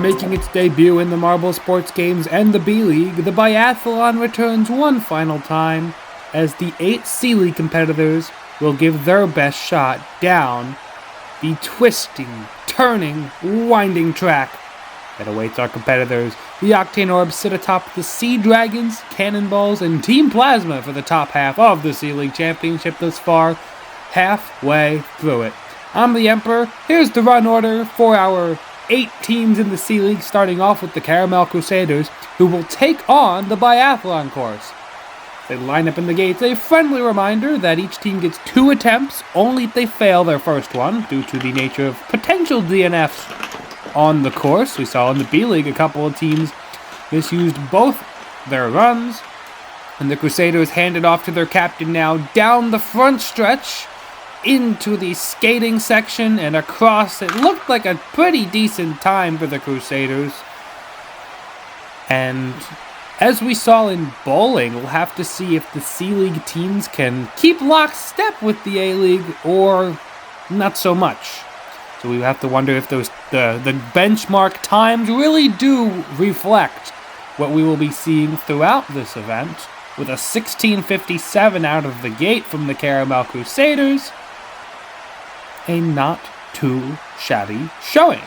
making its debut in the Marble Sports Games and the B-League, the Biathlon returns one final time as the 8 C-League competitors will give their best shot down the twisting, turning, winding track that awaits our competitors. The Octane Orbs sit atop the Sea Dragons, Cannonballs, and Team Plasma for the top half of the C-League Championship thus far, halfway through it. I'm the Emperor. Here's the run order for our 8 teams in the C-League, starting off with the Caramel Crusaders, who will take on the Biathlon course. They line up in the gates. A friendly reminder that each team gets 2 attempts, only if they fail their first one, due to the nature of potential DNFs on the course. We saw in the B-League a couple of teams misused both their runs, and the Crusaders handed off to their captain now down the front stretch into the skating section and across. It looked like a pretty decent time for the Crusaders. And as we saw in bowling, we'll have to see if the C-League teams can keep lockstep with the A-League or not so much. So we have to wonder if the benchmark times really do reflect what we will be seeing throughout this event, with a 16:57 out of the gate from the Caramel Crusaders. A not too shabby showing.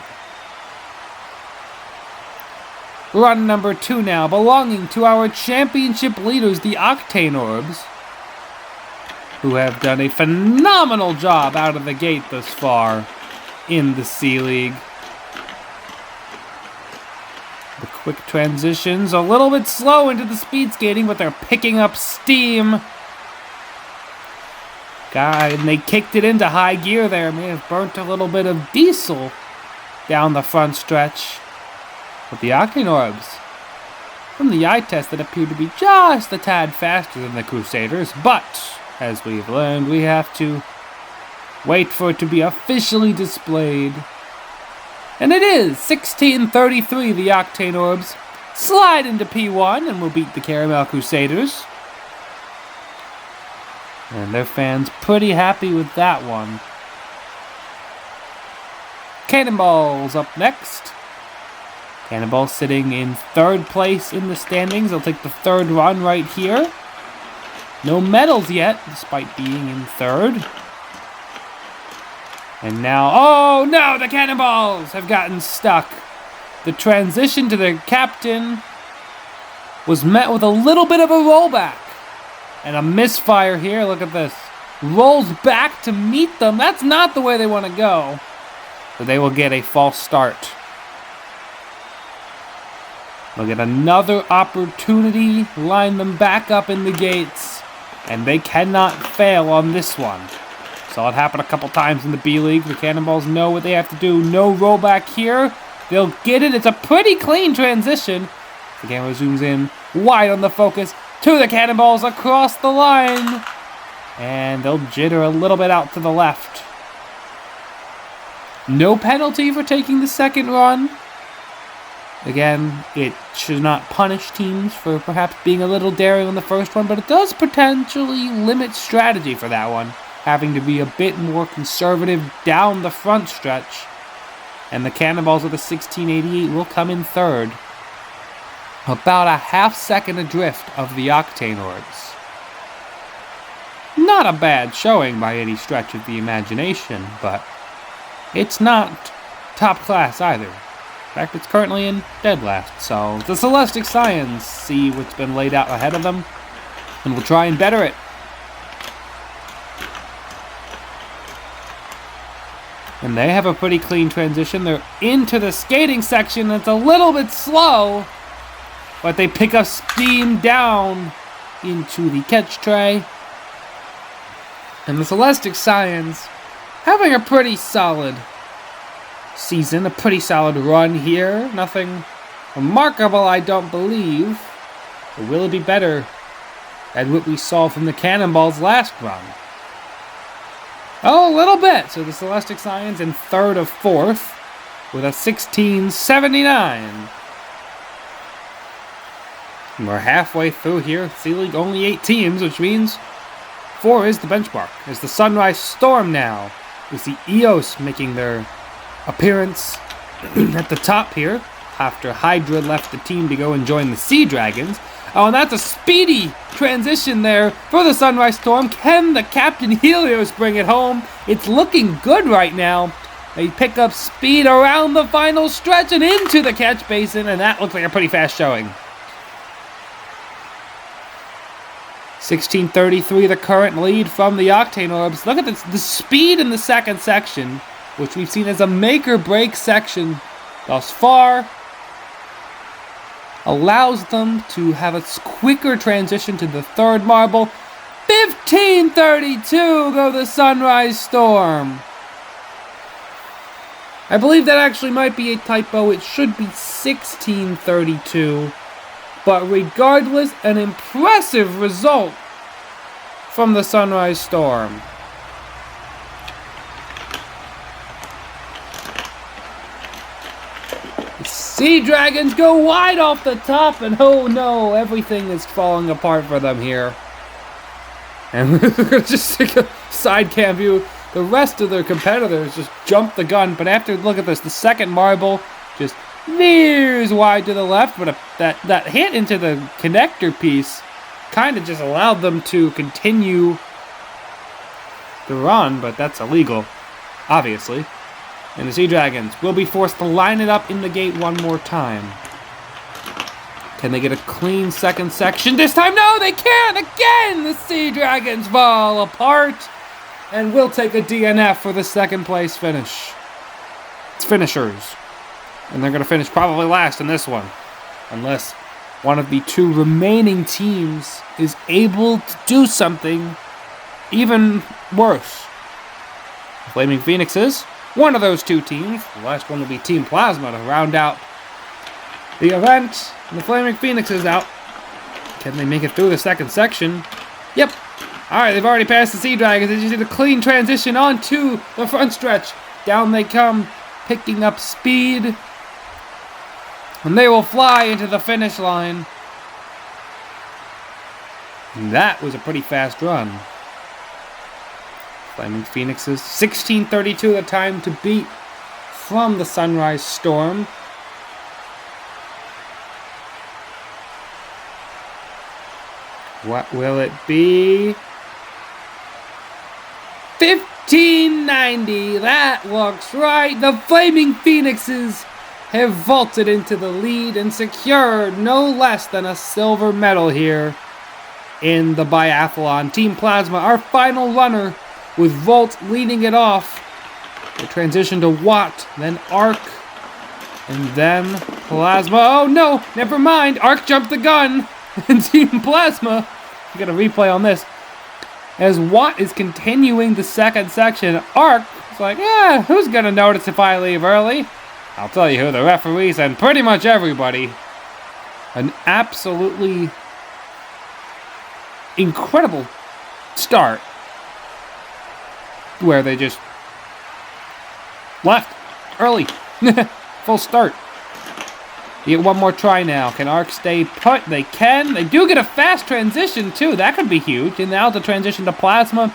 Run number 2 now, belonging to our championship leaders, the Octane Orbs, who have done a phenomenal job out of the gate thus far in the C-League. The quick transitions, a little bit slow into the speed skating, but they're picking up steam. God, and they kicked it into high gear there. May have burnt a little bit of diesel down the front stretch. But the Octane Orbs, from the eye test, that appeared to be just a tad faster than the Crusaders. But, as we've learned, we have to wait for it to be officially displayed. And it is 16:33, the Octane Orbs slide into P1 and will beat the Caramel Crusaders. And their fans pretty happy with that one. Cannonballs up next. Cannonballs sitting in 3rd place in the standings. They'll take the 3rd run right here. No medals yet, despite being in 3rd. And now, oh no, the Cannonballs have gotten stuck. The transition to their captain was met with a little bit of a rollback. And a misfire here, look at this. Rolls back to meet them. That's not the way they want to go. So they will get a false start. They'll get another opportunity, line them back up in the gates, and they cannot fail on this one. Saw it happen a couple times in the B-League. The Cannonballs know what they have to do. No rollback here. They'll get it. It's a pretty clean transition. The camera zooms in wide on the focus to the Cannonballs across the line. And they'll jitter a little bit out to the left. No penalty for taking the 2nd run. Again, it should not punish teams for perhaps being a little daring on the 1st one, but it does potentially limit strategy for that one, having to be a bit more conservative down the front stretch. And the Cannonballs with a 16:88 will come in 3rd. About a half-second adrift of the Octane Orbs. Not a bad showing by any stretch of the imagination, but it's not top class either. In fact, it's currently in dead last, so the Celestic Scions see what's been laid out ahead of them, and will try and better it. And they have a pretty clean transition. They're into the skating section. It's a little bit slow, but they pick up steam down into the catch tray. And the Celestic Scions having a pretty solid season, a pretty solid run here. Nothing remarkable, I don't believe. But will it be better than what we saw from the Cannonballs last run? Oh, a little bit. So the Celestic Scions in 3rd of 4th with a 16:79. And we're halfway through here. C-League only 8 teams, which means 4 is the benchmark. As the Sunrise Storm now. We see EOS making their appearance at the top here. after Hydra left the team to go and join the Sea Dragons. Oh, and that's a speedy transition there for the Sunrise Storm. Can the Captain Helios bring it home? It's looking good right now. They pick up speed around the final stretch and into the catch basin, and that looks like a pretty fast showing. 16:33, the current lead from the Octane Orbs. Look at this, the speed in the second section, which we've seen as a make-or-break section thus far, allows them to have a quicker transition to the third marble. 15:32 go the Sunrise Storm. I believe that actually might be a typo. It should be 16:32. But regardless, an impressive result from the Sunrise Storm. The Sea Dragons go wide off the top, and oh no, everything is falling apart for them here. And we're going to just take a side cam view. The rest of their competitors just jumped the gun, but after, look at this, the second marble just veers wide to the left, but that hit into the connector piece kind of just allowed them to continue the run, but that's illegal, obviously. And the Sea Dragons will be forced to line it up in the gate one more time. Can they get a clean second section this time? No, they can't! Again, the Sea Dragons fall apart. And we'll take a DNF for the second place finish. It's finishers. And they're going to finish probably last in this one. Unless one of the two remaining teams is able to do something even worse. The Flaming Phoenixes, one of those two teams. The last one will be Team Plasma to round out the event. And the Flaming Phoenixes out. Can they make it through the second section? Yep. Alright, they've already passed the Sea Dragons. They just did a clean transition onto the front stretch. Down they come, picking up speed. And they will fly into the finish line. And that was a pretty fast run. Flaming Phoenixes, 16:32 the time to beat from the Sunrise Storm. What will it be? 15:90. That looks right. The Flaming Phoenixes have vaulted into the lead and secured no less than a silver medal here in the biathlon. Team Plasma, our final runner, with Volt leading it off. The transition to Watt, then Arc, and then Plasma. Oh no, never mind. Arc jumped the gun. And Team Plasma, we got a replay on this. As Watt is continuing the second section, Arc is like, yeah, who's gonna notice if I leave early? I'll tell you who, the referees and pretty much everybody. An absolutely incredible start where they just left early. Full start. You get one more try now. Can Arc stay put? They can. They do get a fast transition, too. That could be huge. And now the transition to Plasma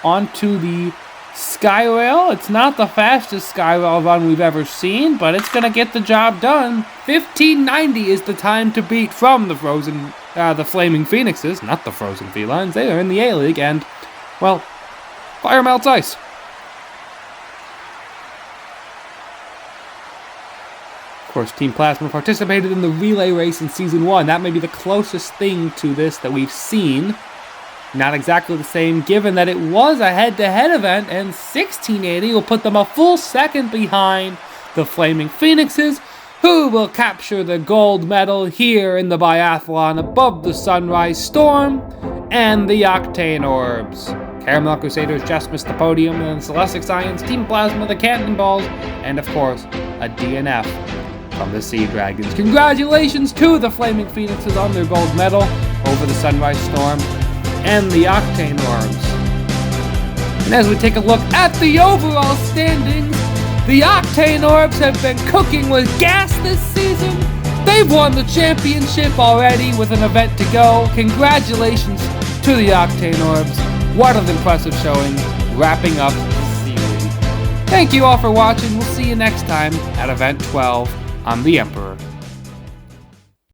onto the Skyrail. It's not the fastest Skyrail run we've ever seen, but it's going to get the job done. 15:90 is the time to beat from the Flaming Phoenixes. Not the Frozen Felines. They are in the A-League, and, well, fire melts ice. Of course, Team Plasma participated in the relay race in Season 1. That may be the closest thing to this that we've seen. Not exactly the same, given that it was a head-to-head event, and 1680 will put them a full second behind the Flaming Phoenixes, who will capture the gold medal here in the biathlon above the Sunrise Storm and the Octane Orbs. Caramel Crusaders just missed the podium, and the Celestic Science, Team Plasma, the Cannonballs, and of course, a DNF from the Sea Dragons. Congratulations to the Flaming Phoenixes on their gold medal over the Sunrise Storm and the Octane Orbs. And as we take a look at the overall standings, the Octane Orbs have been cooking with gas this season. They've won the championship already with an event to go. Congratulations to the Octane Orbs. What an impressive showing, wrapping up the series. Thank you all for watching. We'll see you next time at Event 12. on the Emperor.